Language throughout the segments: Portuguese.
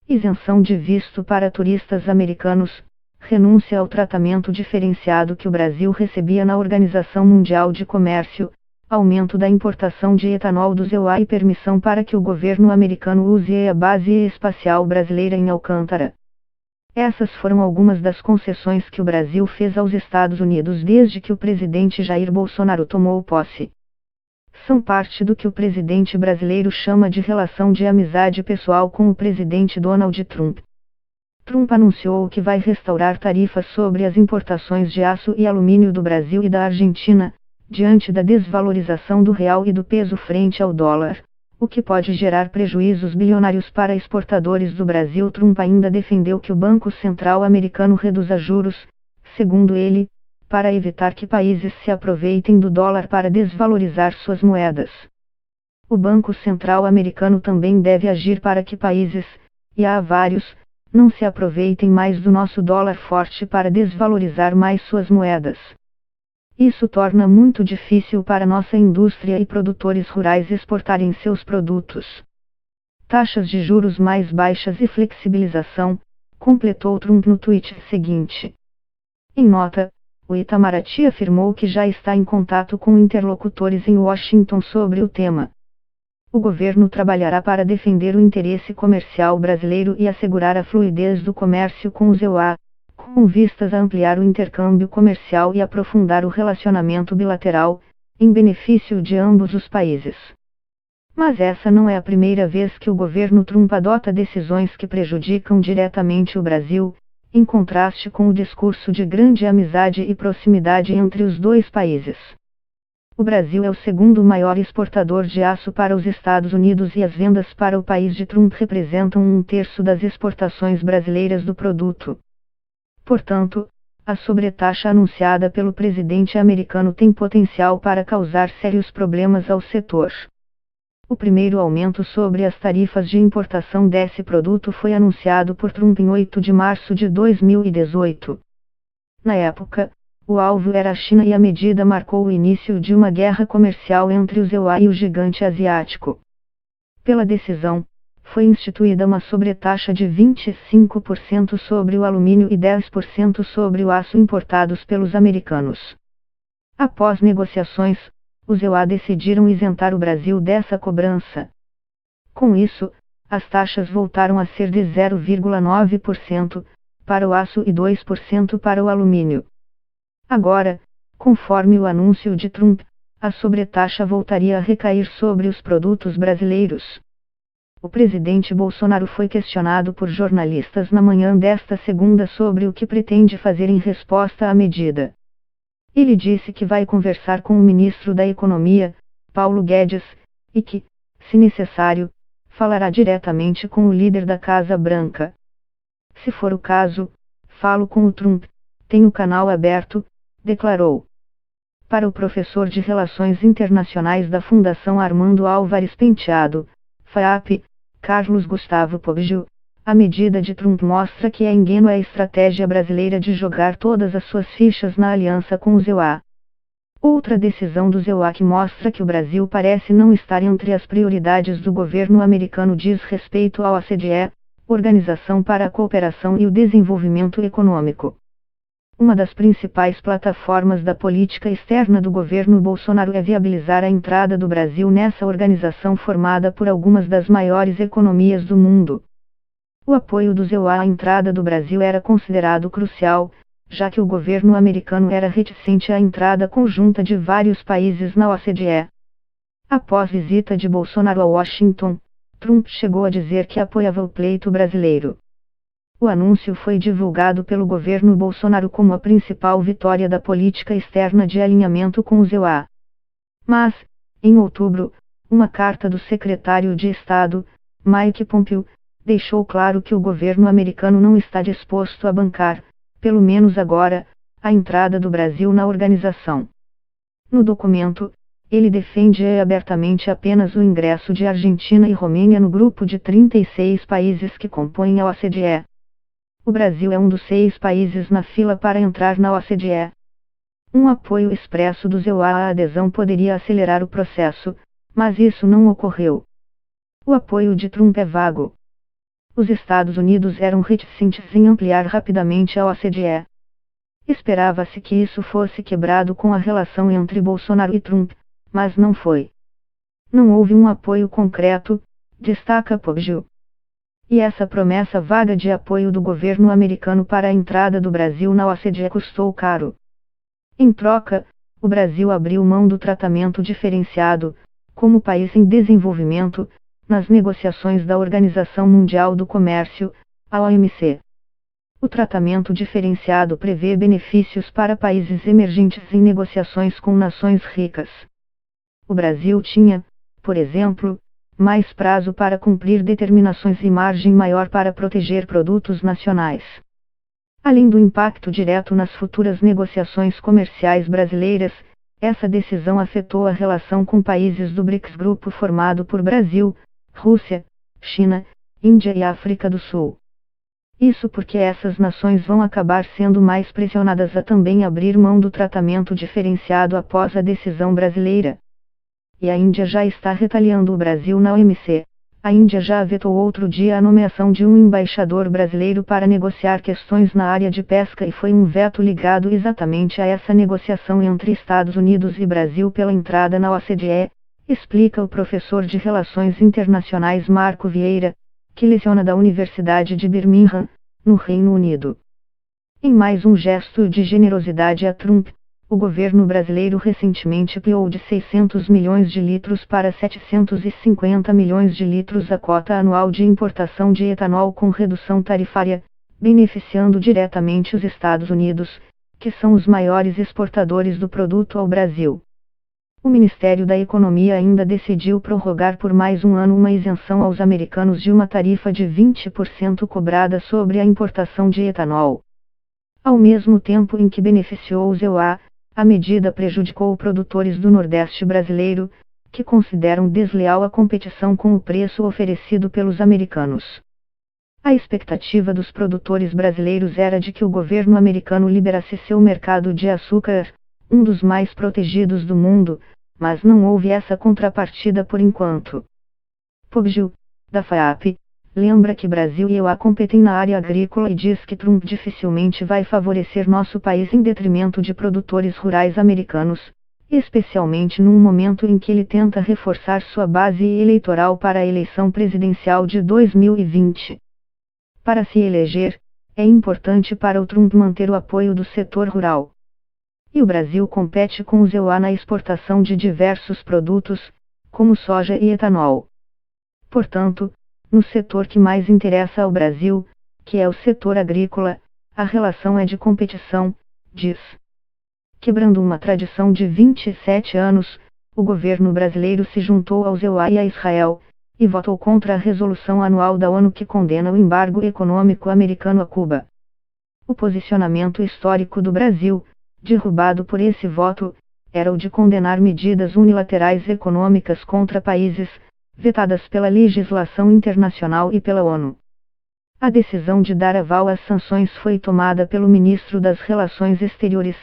Isenção de visto para turistas americanos, renúncia ao tratamento diferenciado que o Brasil recebia na Organização Mundial de Comércio, aumento da importação de etanol do EUA e permissão para que o governo americano use a base espacial brasileira em Alcântara. Essas foram algumas das concessões que o Brasil fez aos Estados Unidos desde que o presidente Jair Bolsonaro tomou posse. São parte do que o presidente brasileiro chama de relação de amizade pessoal com o presidente Donald Trump. Trump anunciou que vai restaurar tarifas sobre as importações de aço e alumínio do Brasil e da Argentina, diante da desvalorização do real e do peso frente ao dólar, o que pode gerar prejuízos bilionários para exportadores do Brasil. Trump ainda defendeu que o Banco Central americano reduza juros, segundo ele, para evitar que países se aproveitem do dólar para desvalorizar suas moedas. O Banco Central americano também deve agir para que países, e há vários, não se aproveitem mais do nosso dólar forte para desvalorizar mais suas moedas. Isso torna muito difícil para nossa indústria e produtores rurais exportarem seus produtos. Taxas de juros mais baixas e flexibilização, completou Trump no tweet seguinte. Em nota, o Itamaraty afirmou que já está em contato com interlocutores em Washington sobre o tema. O governo trabalhará para defender o interesse comercial brasileiro e assegurar a fluidez do comércio com os EUA, com vistas a ampliar o intercâmbio comercial e aprofundar o relacionamento bilateral, em benefício de ambos os países. Mas essa não é a primeira vez que o governo Trump adota decisões que prejudicam diretamente o Brasil, em contraste com o discurso de grande amizade e proximidade entre os dois países. O Brasil é o segundo maior exportador de aço para os Estados Unidos e as vendas para o país de Trump representam 1/3 das exportações brasileiras do produto. Portanto, a sobretaxa anunciada pelo presidente americano tem potencial para causar sérios problemas ao setor. O primeiro aumento sobre as tarifas de importação desse produto foi anunciado por Trump em 8 de março de 2018. Na época, o alvo era a China e a medida marcou o início de uma guerra comercial entre os EUA e o gigante asiático. Pela decisão, foi instituída uma sobretaxa de 25% sobre o alumínio e 10% sobre o aço importados pelos americanos. Após negociações, os EUA decidiram isentar o Brasil dessa cobrança. Com isso, as taxas voltaram a ser de 0,9% para o aço e 2% para o alumínio. Agora, conforme o anúncio de Trump, a sobretaxa voltaria a recair sobre os produtos brasileiros. O presidente Bolsonaro foi questionado por jornalistas na manhã desta segunda sobre o que pretende fazer em resposta à medida. Ele disse que vai conversar com o ministro da Economia, Paulo Guedes, e que, se necessário, falará diretamente com o líder da Casa Branca. Se for o caso, falo com o Trump, tenho o canal aberto, declarou. Para o professor de Relações Internacionais da Fundação Armando Álvares Penteado, FAAP, Carlos Gustavo Poggio, a medida de Trump mostra que é ingênua a estratégia brasileira de jogar todas as suas fichas na aliança com os EUA. Outra decisão dos EUA que mostra que o Brasil parece não estar entre as prioridades do governo americano diz respeito ao OCDE, Organização para a Cooperação e o Desenvolvimento Econômico. Uma das principais plataformas da política externa do governo Bolsonaro é viabilizar a entrada do Brasil nessa organização formada por algumas das maiores economias do mundo. O apoio dos EUA à entrada do Brasil era considerado crucial, já que o governo americano era reticente à entrada conjunta de vários países na OCDE. Após visita de Bolsonaro a Washington, Trump chegou a dizer que apoiava o pleito brasileiro. O anúncio foi divulgado pelo governo Bolsonaro como a principal vitória da política externa de alinhamento com os EUA. Mas, em outubro, uma carta do secretário de Estado, Mike Pompeo, deixou claro que o governo americano não está disposto a bancar, pelo menos agora, a entrada do Brasil na organização. No documento, ele defende abertamente apenas o ingresso de Argentina e Romênia no grupo de 36 países que compõem a OCDE. O Brasil é um dos 6 países na fila para entrar na OCDE. Um apoio expresso dos EUA à adesão poderia acelerar o processo, mas isso não ocorreu. O apoio de Trump é vago. os Estados Unidos eram reticentes em ampliar rapidamente a OCDE. Esperava-se que isso fosse quebrado com a relação entre Bolsonaro e Trump, mas não foi. Não houve um apoio concreto, destaca Poggio. E essa promessa vaga de apoio do governo americano para a entrada do Brasil na OCDE custou caro. Em troca, o Brasil abriu mão do tratamento diferenciado, como país em desenvolvimento, nas negociações da Organização Mundial do Comércio, a OMC. O tratamento diferenciado prevê benefícios para países emergentes em negociações com nações ricas. O Brasil tinha, por exemplo, mais prazo para cumprir determinações e margem maior para proteger produtos nacionais. Além do impacto direto nas futuras negociações comerciais brasileiras, essa decisão afetou a relação com países do BRICS, grupo formado por Brasil, Rússia, China, Índia e África do Sul. Isso porque essas nações vão acabar sendo mais pressionadas a também abrir mão do tratamento diferenciado após a decisão brasileira. E a Índia já está retaliando o Brasil na OMC. A Índia já vetou outro dia a nomeação de um embaixador brasileiro para negociar questões na área de pesca, e foi um veto ligado exatamente a essa negociação entre Estados Unidos e Brasil pela entrada na OCDE, explica o professor de Relações Internacionais Marco Vieira, que leciona da Universidade de Birmingham, no Reino Unido. Em mais um gesto de generosidade a Trump, o governo brasileiro recentemente ampliou de 600 milhões de litros para 750 milhões de litros a cota anual de importação de etanol com redução tarifária, beneficiando diretamente os Estados Unidos, que são os maiores exportadores do produto ao Brasil. O Ministério da Economia ainda decidiu prorrogar por mais um ano uma isenção aos americanos de uma tarifa de 20% cobrada sobre a importação de etanol. Ao mesmo tempo em que beneficiou os EUA, a medida prejudicou produtores do Nordeste brasileiro, que consideram desleal a competição com o preço oferecido pelos americanos. A expectativa dos produtores brasileiros era de que o governo americano liberasse seu mercado de açúcar, um dos mais protegidos do mundo, mas não houve essa contrapartida por enquanto. Poggio, da FAAP, lembra que Brasil e EUA competem na área agrícola e diz que Trump dificilmente vai favorecer nosso país em detrimento de produtores rurais americanos, especialmente num momento em que ele tenta reforçar sua base eleitoral para a eleição presidencial de 2020. Para se eleger, é importante para o Trump manter o apoio do setor rural. E o Brasil compete com os EUA na exportação de diversos produtos, como soja e etanol. Portanto, no setor que mais interessa ao Brasil, que é o setor agrícola, a relação é de competição, diz. Quebrando uma tradição de 27 anos, o governo brasileiro se juntou aos EUA e a Israel, e votou contra a resolução anual da ONU que condena o embargo econômico americano a Cuba. O posicionamento histórico do Brasil, derrubado por esse voto, era o de condenar medidas unilaterais econômicas contra países, vetadas pela legislação internacional e pela ONU. A decisão de dar aval às sanções foi tomada pelo ministro das Relações Exteriores,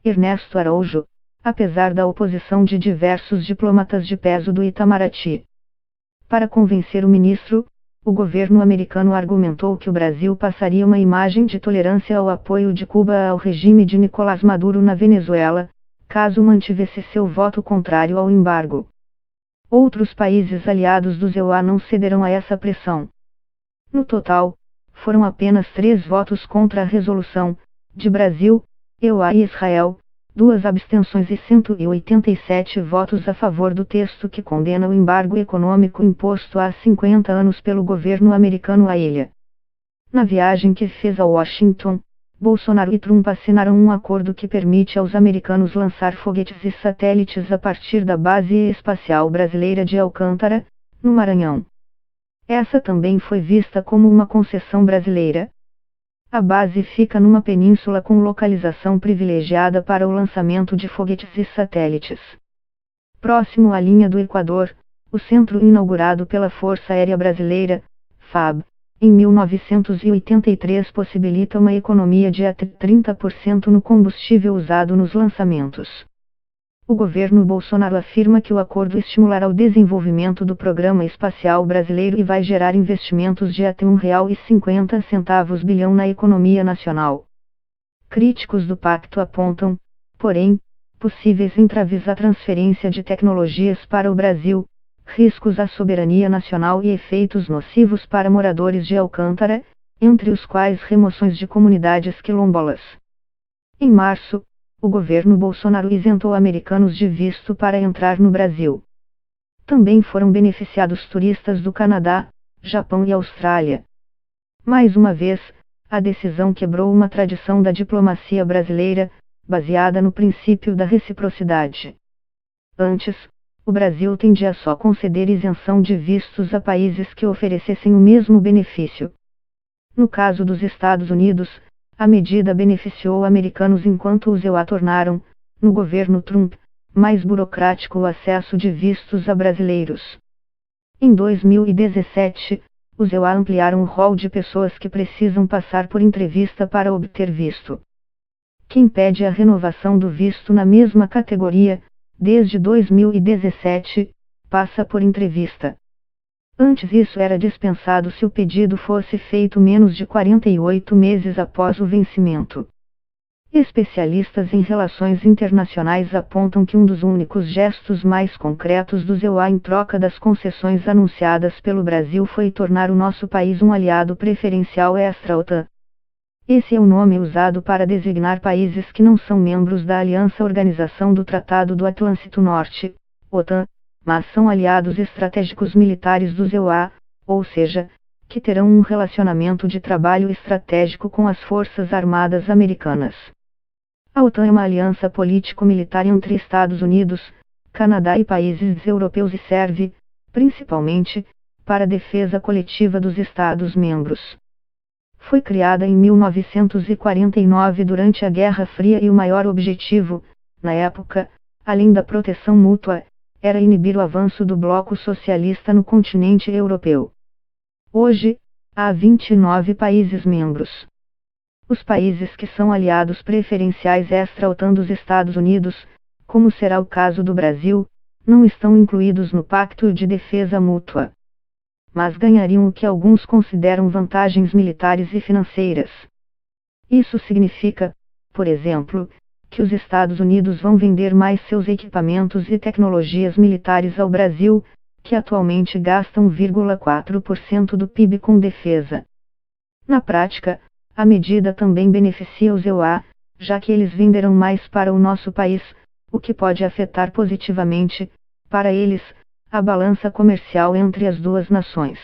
Ernesto Araújo, apesar da oposição de diversos diplomatas de peso do Itamaraty. Para convencer o ministro, o governo americano argumentou que o Brasil passaria uma imagem de tolerância ao apoio de Cuba ao regime de Nicolás Maduro na Venezuela, caso mantivesse seu voto contrário ao embargo. Outros países aliados dos EUA não cederão a essa pressão. No total, foram apenas 3 votos contra a resolução, de Brasil, EUA e Israel, 2 abstenções e 187 votos a favor do texto que condena o embargo econômico imposto há 50 anos pelo governo americano à ilha. Na viagem que fez a Washington, Bolsonaro e Trump assinaram um acordo que permite aos americanos lançar foguetes e satélites a partir da Base Espacial Brasileira de Alcântara, no Maranhão. Essa também foi vista como uma concessão brasileira. A base fica numa península com localização privilegiada para o lançamento de foguetes e satélites. Próximo à linha do Equador, o centro inaugurado pela Força Aérea Brasileira, FAB, em 1983 possibilita uma economia de até 30% no combustível usado nos lançamentos. O governo Bolsonaro afirma que o acordo estimulará o desenvolvimento do programa espacial brasileiro e vai gerar investimentos de até R$ 1,50 bilhão na economia nacional. Críticos do pacto apontam, porém, possíveis entraves à transferência de tecnologias para o Brasil, riscos à soberania nacional e efeitos nocivos para moradores de Alcântara, entre os quais remoções de comunidades quilombolas. Em março, o governo Bolsonaro isentou americanos de visto para entrar no Brasil. Também foram beneficiados turistas do Canadá, Japão e Austrália. Mais uma vez, a decisão quebrou uma tradição da diplomacia brasileira, baseada no princípio da reciprocidade. Antes, o Brasil tendia a só conceder isenção de vistos a países que oferecessem o mesmo benefício. No caso dos Estados Unidos, a medida beneficiou americanos enquanto os EUA tornaram, no governo Trump, mais burocrático o acesso de vistos a brasileiros. Em 2017, os EUA ampliaram o rol de pessoas que precisam passar por entrevista para obter visto. Quem pede a renovação do visto na mesma categoria, desde 2017, passa por entrevista. Antes isso era dispensado se o pedido fosse feito menos de 48 meses após o vencimento. Especialistas em relações internacionais apontam que um dos únicos gestos mais concretos dos EUA em troca das concessões anunciadas pelo Brasil foi tornar o nosso país um aliado preferencial extra-OTAN. Esse é o nome usado para designar países que não são membros da Aliança Organização do Tratado do Atlântico Norte, OTAN, mas são aliados estratégicos militares dos EUA, ou seja, que terão um relacionamento de trabalho estratégico com as Forças Armadas Americanas. A OTAN é uma aliança político-militar entre Estados Unidos, Canadá e países europeus e serve, principalmente, para a defesa coletiva dos Estados-membros. Foi criada em 1949 durante a Guerra Fria e o maior objetivo, na época, além da proteção mútua, era inibir o avanço do bloco socialista no continente europeu. Hoje, há 29 países membros. Os países que são aliados preferenciais extra-OTAN dos Estados Unidos, como será o caso do Brasil, não estão incluídos no Pacto de Defesa Mútua. Mas ganhariam o que alguns consideram vantagens militares e financeiras. Isso significa, por exemplo, que os Estados Unidos vão vender mais seus equipamentos e tecnologias militares ao Brasil, que atualmente gastam 1,4% do PIB com defesa. Na prática, a medida também beneficia os EUA, já que eles venderão mais para o nosso país, o que pode afetar positivamente, para eles, a balança comercial entre as duas nações.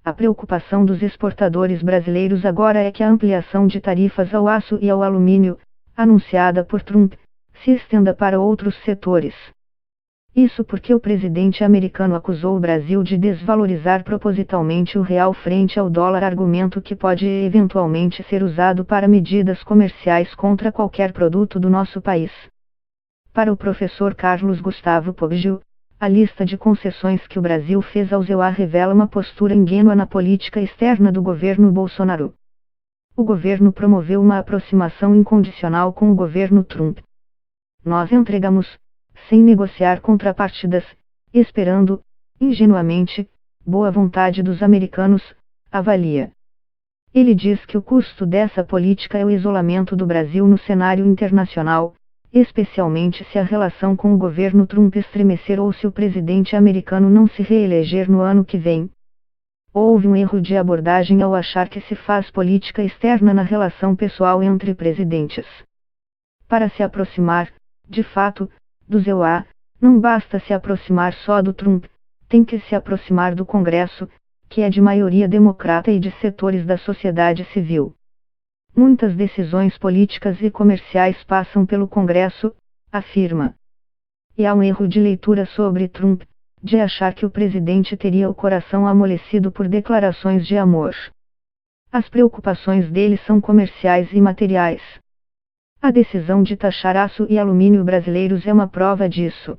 A preocupação dos exportadores brasileiros agora é que a ampliação de tarifas ao aço e ao alumínio, anunciada por Trump, se estenda para outros setores. Isso porque o presidente americano acusou o Brasil de desvalorizar propositalmente o real frente ao dólar, argumento que pode eventualmente ser usado para medidas comerciais contra qualquer produto do nosso país. Para o professor Carlos Gustavo Poggio, a lista de concessões que o Brasil fez aos EUA revela uma postura ingênua na política externa do governo Bolsonaro. O governo promoveu uma aproximação incondicional com o governo Trump. Nós entregamos, sem negociar contrapartidas, esperando, ingenuamente, boa vontade dos americanos, avalia. Ele diz que o custo dessa política é o isolamento do Brasil no cenário internacional, especialmente se a relação com o governo Trump estremecer ou se o presidente americano não se reeleger no ano que vem. Houve um erro de abordagem ao achar que se faz política externa na relação pessoal entre presidentes. Para se aproximar, de fato, dos EUA, não basta se aproximar só do Trump, tem que se aproximar do Congresso, que é de maioria democrata e de setores da sociedade civil. Muitas decisões políticas e comerciais passam pelo Congresso, afirma. E há um erro de leitura sobre Trump, de achar que o presidente teria o coração amolecido por declarações de amor. As preocupações dele são comerciais e materiais. A decisão de taxar aço e alumínio brasileiros é uma prova disso.